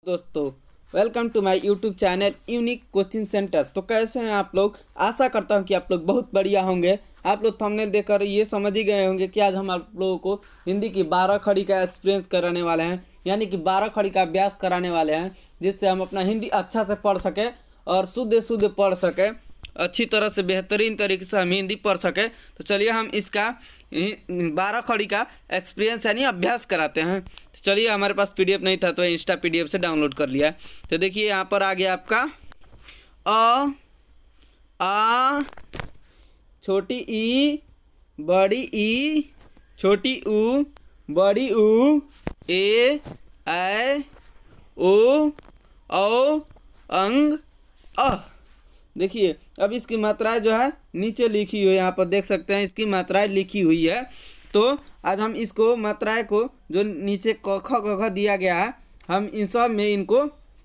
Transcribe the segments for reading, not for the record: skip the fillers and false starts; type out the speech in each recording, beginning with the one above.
दोस्तों, welcome to my YouTube channel unique coaching centre. तो कैसे हैं आप लोग? आशा करता हूं कि आप लोग बहुत बढ़िया होंगे। आप लोग थंबनेल देखकर ये समझ ही गए होंगे कि आज हम आप लोगों को हिंदी की 12 खड़ी का एक्सपीरियंस कराने वाले हैं, यानी कि 12 खड़ी का अभ्यास कराने वाले हैं, जिससे हम अपना हिंदी अच्छा से पढ़ सके और शुद्ध शुद्ध पढ़ सके, अच्छी तरह से बेहतरीन तरीके से हम हिंदी पढ़ सके। तो चलिए हम इसका 12 खड़ी का एक्सपीरियंस यानी अभ्यास कराते हैं। तो चलिए, हमारे पास पीडीएफ नहीं था तो इंस्टा पीडीएफ से डाउनलोड कर लिया। तो देखिए यहाँ पर आ गया आपका अ, आ, छोटी ई, बड़ी ई, छोटी ऊ, बड़ी ऊ, ए, ऐ, ओ, औ, अंग, अ। देखिए अब इसकी मात्राएं जो है नीचे लिखी हुई है, यहाँ पर देख सकते हैं इसकी मात्राएं लिखी हुई है। तो आज हम इसको मात्राएं को जो नीचे क ख ग घ दिया गया है, हम इन सब में इनको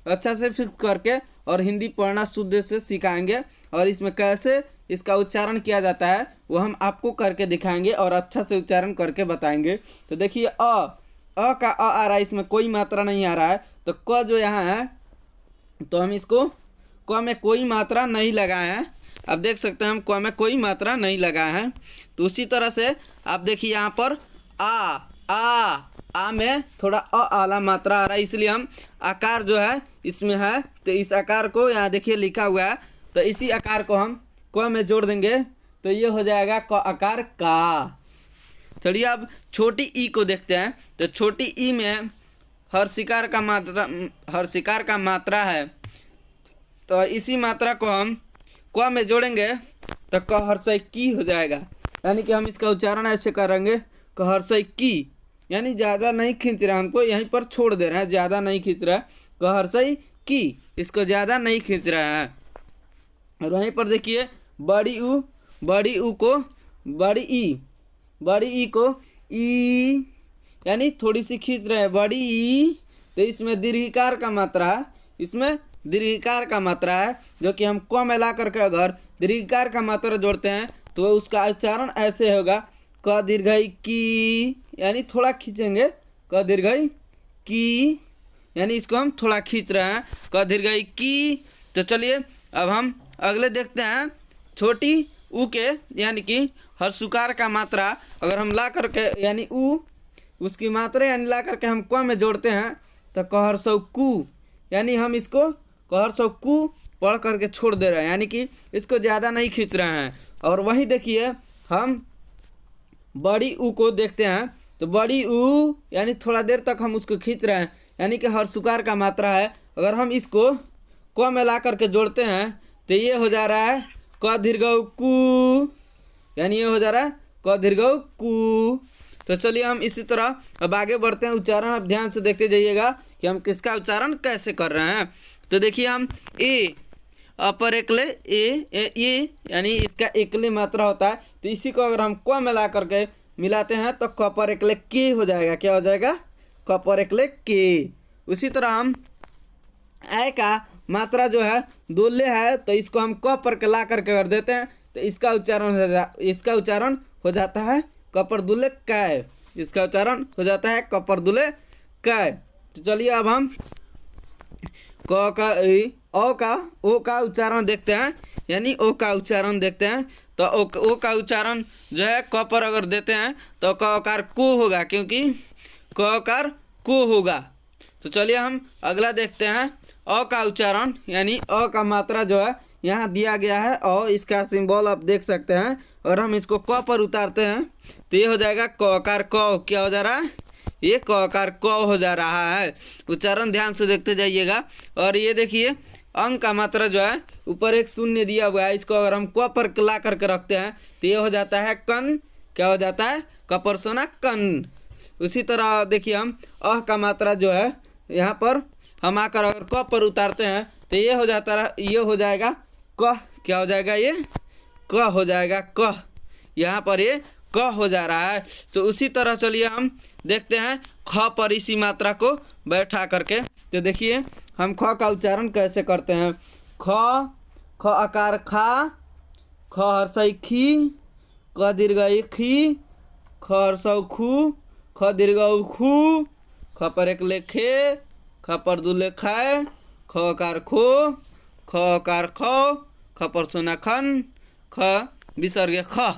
अच्छा से फिक्स करके और हिंदी पढ़ना शुद्ध से सिखाएंगे, और इसमें कैसे इसका उच्चारण किया जाता है वो हम आपको करके दिखाएंगे और अच्छा से उच्चारण करके बताएंगे। तो देखिए अ का आ रहा है, इसमें कोई मात्रा नहीं आ रहा है। तो क जो यहाँ है तो हम इसको क में कोई मात्रा नहीं लगाए हैं। अब देख सकते हैं हम क में कोई मात्रा नहीं लगाए हैं। तो उसी तरह से आप देखिए यहाँ पर आ में थोड़ा आला मात्रा आ रहा है, इसलिए हम आकार जो है इसमें है तो इस आकार को यहाँ देखिए लिखा हुआ है, तो इसी आकार को हम क में जोड़ देंगे तो ये हो जाएगा क आकार का। चलिए अब छोटी ई को देखते हैं। तो छोटी ई में हर शिकार का मात्रा है, तो इसी मात्रा को हम क में जोड़ेंगे तो क हर्षई की हो जाएगा, यानी कि हम इसका उच्चारण ऐसे करेंगे क हर्षई की, यानी ज़्यादा नहीं खींच रहा, हमको यहीं पर छोड़ दे रहा है, ज़्यादा नहीं खींच रहा है। क हर्षई की, इसको ज़्यादा नहीं खींच रहा है। और वहीं पर देखिए बड़ी ऊ को बड़ी ई को ई, यानी थोड़ी सी खींच रहे हैं बड़ी ई। तो इसमें दीर्घिकार का मात्रा है, इसमें दीर्घिकार का मात्रा है, जो कि हम क में ला करके अगर दीर्घिकार का मात्रा जोड़ते हैं तो उसका उच्चारण ऐसे होगा क दीर्घई की, यानी थोड़ा खींचेंगे क दीर्घई की, यानी इसको हम थोड़ा खींच रहे हैं क दीर्घई की। तो चलिए अब हम अगले देखते हैं छोटी ऊ के, यानी कि हर सुकार का मात्रा अगर हम ला करके यानी ऊ उसकी मात्रा यानी ला करके हम क में जोड़ते हैं तो कहर सौ कू, यानी हम इसको कहर सौ कू पढ़ करके छोड़ दे रहे हैं, यानी कि इसको ज़्यादा नहीं खींच रहे हैं। और वहीं देखिए हम बड़ी ऊ को देखते हैं। तो बड़ी ऊ यानी थोड़ा देर तक हम उसको खींच रहे हैं, यानी कि हर सुकार का मात्रा है। अगर हम इसको क में ला करके जोड़ते हैं तो ये हो जा रहा है क दीर्घऊ कू, यानी ये हो जा रहा है क दीर्घऊ कू। तो चलिए हम इसी तरह अब आगे बढ़ते हैं। उच्चारण अब ध्यान से देखते जाइएगा कि हम किसका उच्चारण कैसे कर रहे हैं। तो देखिए हम ए अपर एकले ए यानी इसका एकले मात्रा होता है, तो इसी को अगर हम क में ला करके मिलाते हैं तो क पर एकले के हो जाएगा। क्या हो जाएगा? क पर एकले के। उसी तरह हम ऐ का मात्रा जो है दोले है, तो इसको हम क पर के ला करके कर देते हैं तो इसका उच्चारण हो जाता है क पर दुले कै। इसका उच्चारण हो जाता है क पर दुले कै। तो चलिए अब हम क का ओ का उच्चारण देखते हैं, यानी ओ का उच्चारण देखते हैं। तो ओ का उच्चारण जो है क पर अगर देते हैं तो क आकार को होगा, क्योंकि क आकार को होगा। तो चलिए हम अगला देखते हैं अ का उच्चारण, यानी अ का मात्रा जो है यहाँ दिया गया है और इसका सिंबल आप देख सकते हैं। और हम इसको क पर उतारते हैं तो ये हो जाएगा क आकार क। क्या हो जा रहा है? ये क आकार क हो जा रहा है। उच्चारण ध्यान से देखते जाइएगा। और ये देखिए अंग का मात्रा जो है ऊपर एक शून्य दिया हुआ है, इसको अगर हम क पर ला करके रखते हैं तो ये हो जाता है कन। क्या हो जाता है? क पर सोना कन। उसी तरह देखिए हम अह का मात्रा जो है यहाँ पर हम आकर अगर क पर उतारते हैं तो ये हो जाएगा क। क्या हो जाएगा? ये क हो जाएगा क। यहाँ पर ये क हो जा रहा है। तो उसी तरह चलिए हम देखते हैं ख पर इसी मात्रा को बैठा करके। तो देखिए हम ख का उच्चारण कैसे करते हैं। ख आकार खा, ख हर्षई खी, क दीर्घई खी, ख हर्षौ खू, ख दीर्घऊ खू, ख पर एक लेखे, ख पर दुले खै, ख कार खो, ख कार खो, ख पर सोना खन, ख विसर्ग ख।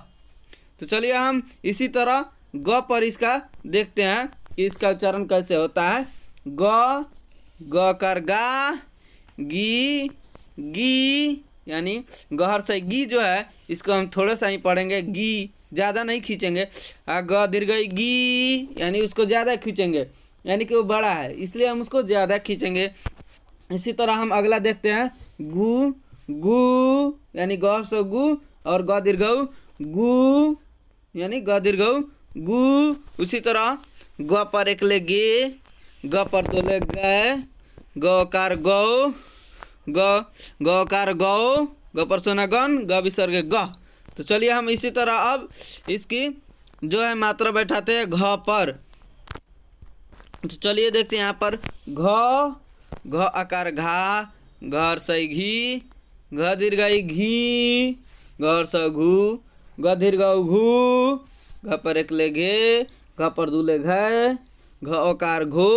तो चलिए हम इसी तरह ग पर इसका देखते हैं कि इसका उच्चारण कैसे होता है। ग, ग कर गा, गी, गी, यानी गहर से गी जो है इसको हम थोड़ा सा ही पढ़ेंगे, गी ज़्यादा नहीं खींचेंगे। ग दीर्घ गी यानी उसको ज़्यादा खींचेंगे, यानी कि वो बड़ा है इसलिए हम उसको ज़्यादा खींचेंगे। इसी तरह हम अगला देखते हैं गु, गु यानी गहर से गु, और ग दीर्घ गु यानी ग दीर्घ गु। उसी तरह ग पर एक ले गे, ग पर दो ले गए, ग कार गौ, ग कार गौ, ग पर सोना गन, ग विसर्ग ग। तो चलिए हम इसी तरह अब इसकी जो है मात्रा बैठाते हैं घ पर। तो चलिए देखते हैं यहाँ पर घ, घ आकार घा, घर सही घी, घ दीर्घ घी, घर स घू, ग दीर्घ घू, घ पर एक ले घे, घ पर दू ले घे, घ ओकार घो,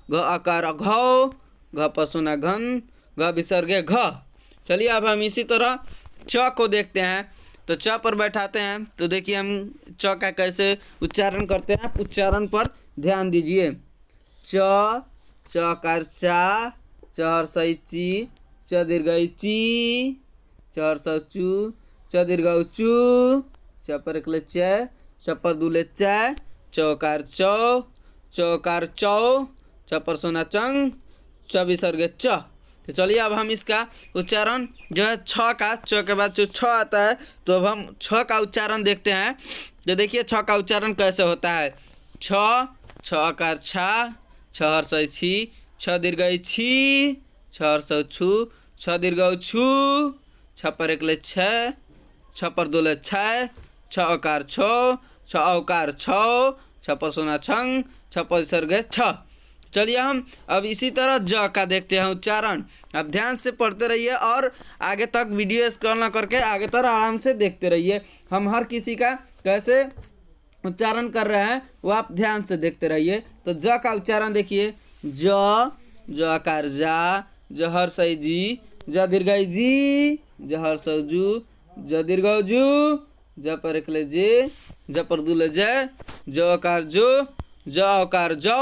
घ आकार घौ, घ पर सोना घन, घ विसर्ग घ। चलिए अब हम इसी तरह च को देखते हैं। तो च पर बैठाते हैं। तो देखिए हम च का कैसे उच्चारण करते हैं, उच्चारण पर ध्यान दीजिए। च, च कार चा, चहर सही ची, च दीर्घ ची, चहर स चू, च दीर्घ चू, च पर एक ले च, च पर दू ले च, चौकार चौ, चौकार चौ, च पर सोना चंग, च विसर्ग च। तो चलिए अब हम इसका उच्चारण जो है छ का, च के बाद जो छ आता है तो अब हम छ का उच्चारण देखते हैं। तो देखिए छ का उच्चारण कैसे होता है। छ, छ आकार छा, छहर स छी, छ दीर्घ छी, छहर स छू, छ दीर्घ छू, छ पर एक ले छ, छ पर दो ले छ, छ आकार छो, छ औकार छौ, छ पर सोना छंग, छ पर विसर्ग छ। चलिए हम अब इसी तरह ज का देखते हैं उच्चारण। अब ध्यान से पढ़ते रहिए और आगे तक वीडियो स्क्रॉल ना करके आगे तक आराम से देखते रहिए। हम हर किसी का कैसे उच्चारण कर रहे हैं वो आप ध्यान से देखते रहिए। तो ज का उच्चारण देखिए। ज, ज आकार जा, जहर सही जी, ज दीर्घ जी, जहर स जू, ज दीर्घ जू, ज पर एक ले जे, ज पर दू ले जय, ज आकार जो, ज आकार जौ,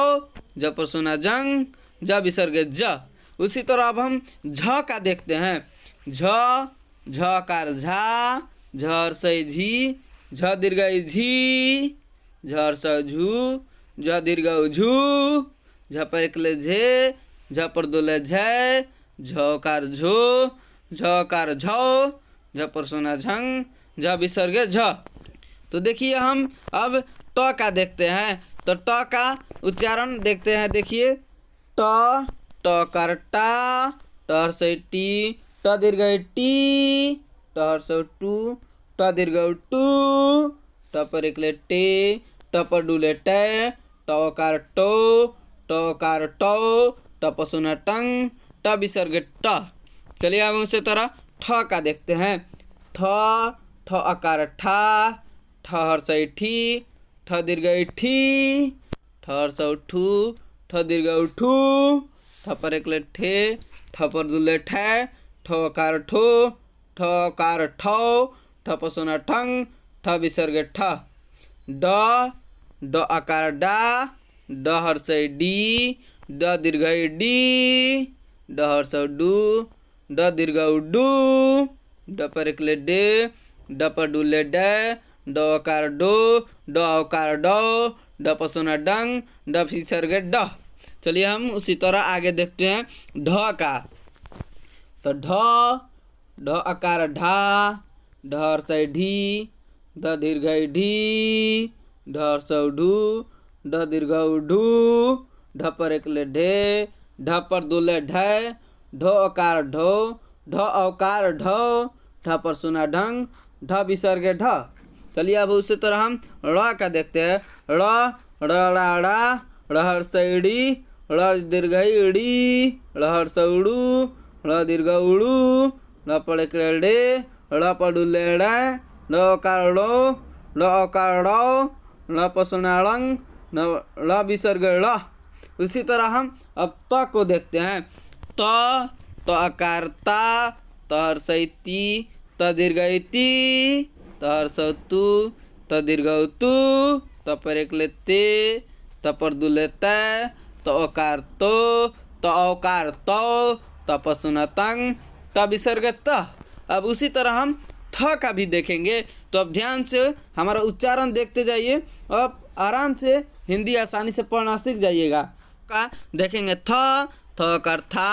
ज पर सोना जंग, ज विसर्ग ज। उसी तरह अब हम झ का देखते हैं। झ, झ आकार झा, झर सही झी, झ दीर्घ झी, झर स झू, झ दीर्घ झू, झ पर एक ले झे, झ पर दो ले झय, झ आकार झो, झ आकार झौ, झ पर सोना झंग, झ विसर्ग झ। तो देखिए हम अब ट का देखते हैं। तो ट का उच्चारण देखते हैं। देखिए ट, ट कर टा, टर से टी, ट दीर्घ टी, टर से टू, ट दीर्घ टू, ट पर एक ले टे, ट पर डू ले टे, ट कार टो, ट कार टो, ट पर सोना टंग, ट विसर्ग ट। चलिए अब उसी तरह ठ का देखते हैं। ठ, ठ आकार ठा, ठहर से ठी, ठ दीर्घ ठी, ठहर स ठू, ठ दीर्घ ठू, ठ पर एक ले ठे, ठ पर दू ले ठे, ठ कार ठो, ठ कार ठौ, ठ पर सोना ठंग, ठ विसर्ग ठ। ड, ड आकार डा, डहर से डी, ड दीर्घ डी, डहर स डू, ड दीर्घ डू, ड पर एक ले डे, ड पर डू ले डे, ड आकार डो, ड आकार डो, ड पर सोना डंग, ड विसर्ग ड। चलिए हम उसी तरह आगे देखते हैं ढ का। तो ढ, ढ आकार ढा, ढर से ढी, ध दीर्घ ढी, ढर से ढू, ढ दीर्घ ढू, ढ पर एक ले ढे, ढ पर दो ले ढे, ढो आकार ढो, ढ औकार ढो, ढ पर सोना ढंग, ढ विसर्ग ढ। चलिए अब उसी तरह हम ड़ का देखते हैं। ड़, ड़ा, ड़हर सैड़ी, ड़ दीर्घ ड़ी, ड़हर सौड़ू, ड़ दीर्घ उड़ू, ड़ पर एक डे, ड़ पर डू ले डे, ड आकार ड़ो, ड आकार ड़ो, ड़ पर सोना ड़ंग, ड़ विसर्ग ड़। उसी तरह हम अब त को देखते हैं। त आकार ता, त हर्षई ती, त दीर्घई ती, त हर्षौ तू, त दीर्घौ तू, त पर एक ले ते, त पर दू ले तै, त ओकार तो, त औकार तो, त पसुना तंग, त विसर्ग त। अब उसी तरह हम थ का भी देखेंगे। तो अब ध्यान से हमारा उच्चारण देखते जाइए। अब आराम से हिंदी आसानी से पढ़ना सीख जाइएगा। का देखेंगे थ, थ कर था,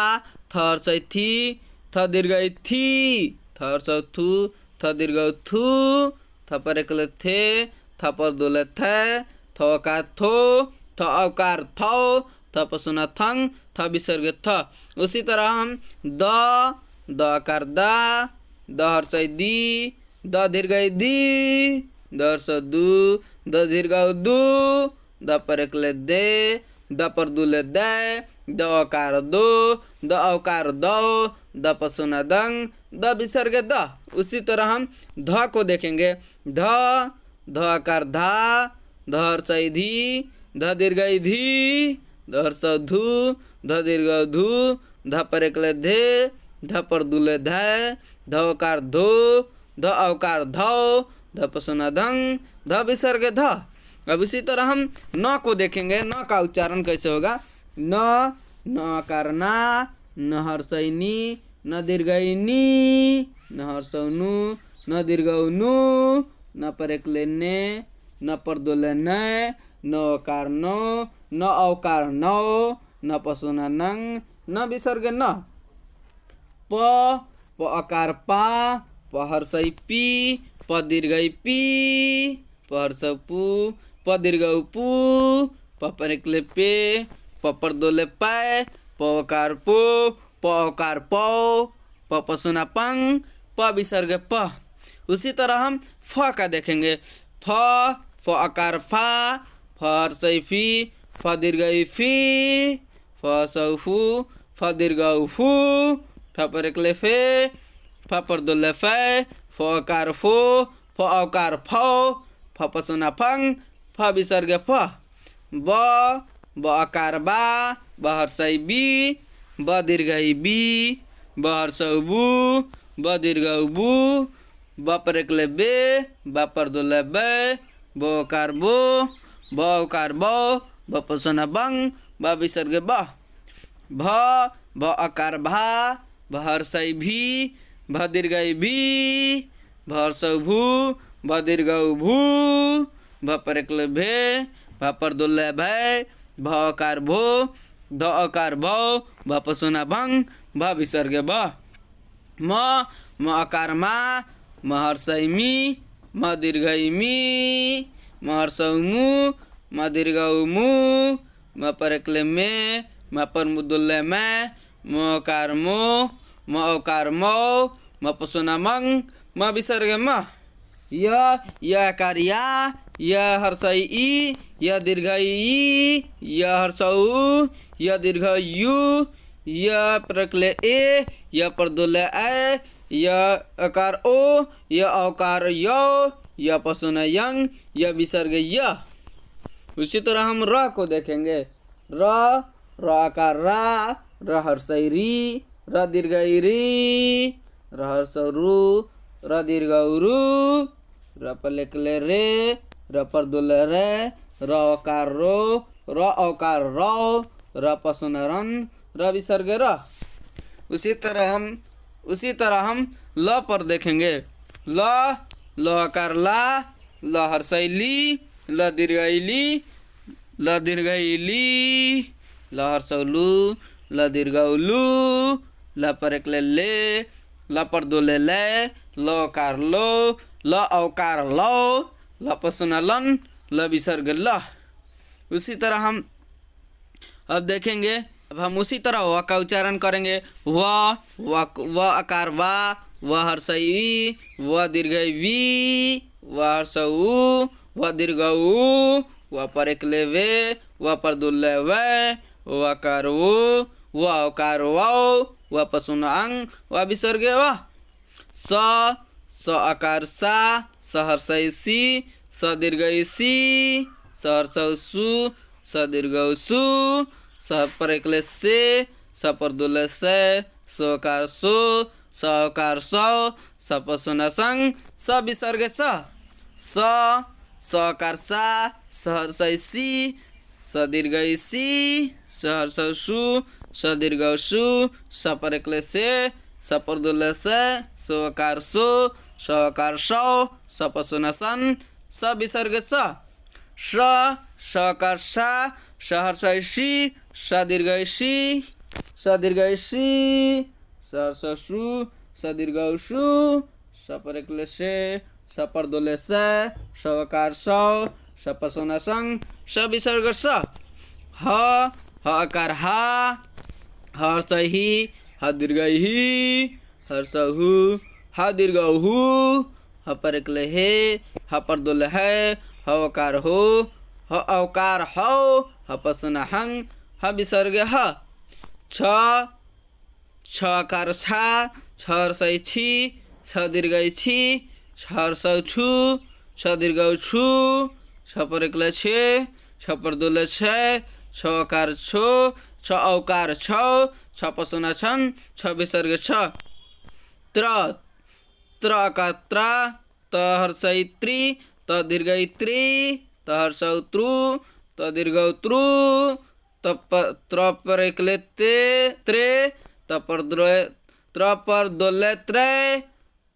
थ हर्षई थी, थ दीर्घई थी, थ हर्षौ थू, थ दीर्घौ थू, थ पर एक ले थे, थ पर दो ले थे, थ औकार थो, थ औकार थो, थ पसुना थंग, थ विसर्ग थ। उसी तरह हम द आकार दा, द हर्षई दी, द दीर्घई दी, द हर्षौ दू, द दीर्घौ दू, द पर एक ले दे, द पर दू ले दे, द औकार दो, द औकार दो, द पसुना दंग, द विसर्ग द। उसी तरह हम ध को देखेंगे। ध आकार धा, ध हर्षई धी, ध दीर्घई धी, ध हर्षौ धू, ध दीर्घौ धू, ध पर एक ले धे, ध पर दू ले धै, ध औकार धो, ध औकार धौ, ध पसुना धंग, ध विसर्ग ध। अब इसी तरह हम न को देखेंगे। न का उच्चारण कैसे होगा। न आकार ना, न हर्षई नी, न दीर्घई नी, न हर्षौ नु, न दीर्घौ नु, न पर एक ले ने, न पर दो ले ने, न औकार नो, न औकार नो, न पसुना नंग, न विसर्ग न। प आकार पा, प हर्षई पी, प दीर्घई पी, प हर्षौ पू, प दीर्घौ पू, प पर एक ले पे, प पर दो ले पै, प औकार पो, प औकार पौ, प पसुना पंग, प विसर्ग प। उसी तरह हम फ का देखेंगे। फ आकार फा, फ हर्षई फी, फ दीर्घई फी, फ हर्षौ फू, फ दीर्घौ फू, फ पर एक ले फे, फ पर दो ले फै, फ औकार फो, फ औकार फौ, फ पसुना फंग, फ विसर्ग फ। ब आकार बा, ब हर्षई बी, ब दीर्घई बी, ब हर्षौ बू, ब दीर्घौ बू, ब पर एक ले बे, ब पर दो ले बे, ब औकार बो, ब औकार बो, ब पसुना बंग, ब विसर्ग ब। भ आकार भा, भ हर्षई भी, भ दीर्घई भी, भ हर्षौ भू, भ दीर्घौ भू, भ पर एक ले भे, भ पर दो ले भै, भ औकार भो, ध औकार भौ, भ पसुना भंग, भ विसर्ग ब। म आकार मा, म हर्षई मी, म दीर्घई मी, म हर्षौ मु, म दीर्घौ मु, म पर एक ले मे, म पर दो ले मै, म औकार मो, म औकार मौ, म पसुना मंग, म विसर्ग म। य आकार या, य हर्षई ई, य दीर्घई ई, य हर्षौ उ, य दीर्घ यू, य पर एक ले ए, य पर दो ले ऐ, य आकार ओ, य औकार यो, य पसुना यंग, य विसर्ग य। उसी तरह हम र को देखेंगे। र आकार रा, र हर्षई री, र दीर्घई री, र हर्षौ रू, र दीर्घौ रू, र पर एक ले रे, र पर दो ले रे, र औकार रो, र औकार रो, र पसुना रन, र विसर्ग र। उसी तरह हम ल पर देखेंगे। ल आकार ला, ल हर्षई ली, ल दीर्घई ली, ल दीर्घई ली, ल हर्षौ लू, ल दीर्घौ लू, ल पर एक ले, ल पर दो ले, ल औकार लो, ल औकार लो, ल पसुना लन, ल विसर्ग ल। उसी तरह हम अब देखेंगे। अब हम उसी तरह व का उच्चारण करेंगे। व आकार वा, व हर्षई वी, व दीर्घई वी, व हर्षौ उ, व दीर्घौ उ, व पर एक ले वे, व पर दो ले वे, व आकार वो, व औकार वाओ, व पसुना अंग, व विसर्ग व। स आकार सा, स हर्षई सी, स दीर्घई सी, स हर्षौ सु, स दीर्घ सु, स पर एकले से, स पर दुले से, सोकार सो, सकार सौ, स पर सुना संग, स विसर्ग स, सकार सा, सहर्षै सी, स दीर्घ सी, सहर्ष सु, स दीर्घ सु, स पर एकले से, स पर दुले से, सोकार सो, सकार सौ, स पर सुना सन, स विसर्ग स, सकार सा, सहर्षै सी, स दीर्घ सी, स दीर्घ सी, सहर्ष सु, स दीर्घ सु, स पर एकले से, स पर दुले से, सकार सौ, स पर सुना संग, स विसर्ग स, ह आकार हा, हर्षै ही, ह दीर्घ ही, हर्ष हु, ह दीर्घ हु, ह पर एकले हे, ह पर दुले है, ह आकार हो, ह अवकार हो, ह पर सुना हंग, ह विसर्ग ह, छ आकार छा, छ हर्षै छी, छ दीर्घ छी, छ हर्ष छु, छ दीर्घ छु, छ पर एकले छे, छ पर दुले छे, छ आकार छो, छ अवकार छौ, छ पर सुना छन, छ विसर्ग छ, त्र आकार त्रा, त हर्षै त्री, त दीर्घ त्री, त हर्ष त्रु, त दीर्घ त्रु, त्र पर एकले त्रे, त पर दोले त्रे,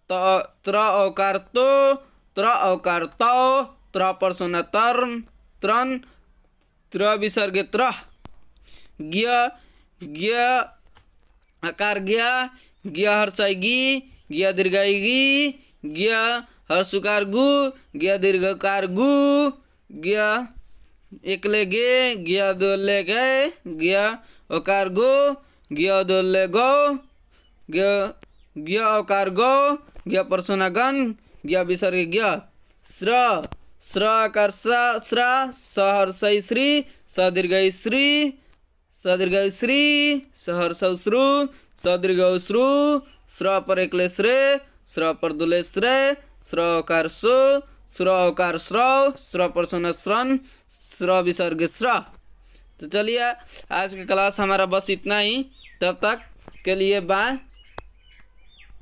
त्र अवकार तो, त्र अवकार तौ, त्र पर सुना त्रन, त्र विसर्ग त्र, ज्ञ आकार ज्ञ, ज्ञ हर्षै गी, ज्ञ दीर्घ गी, ज्ञ हर्षुकार गु, ज्ञ दीर्घकार गु, ज्ञ एकले गे, ज्ञ दोले गे, ज्ञ ओकार गो, ज्ञ दोले गो, ज्ञ ओकार गो, ज्ञ पर सुना गन, ज्ञ विसर्ग ज्ञ, स्र आकार स्र, स हर्षै श्री, स दीर्घ श्री, स दीर्घ श्री, स हर्ष श्रु, स दीर्घ श्रु, स्र पर एकले श्रे, स्र पर दुले श्रे, स्र ओकार सो, स्र ओकार स्रौ, स्र पर सुना स्रन, स्र विसर्ग स्र। तो चलिए आज की क्लास हमारा बस इतना ही, तब तक के लिए बाय।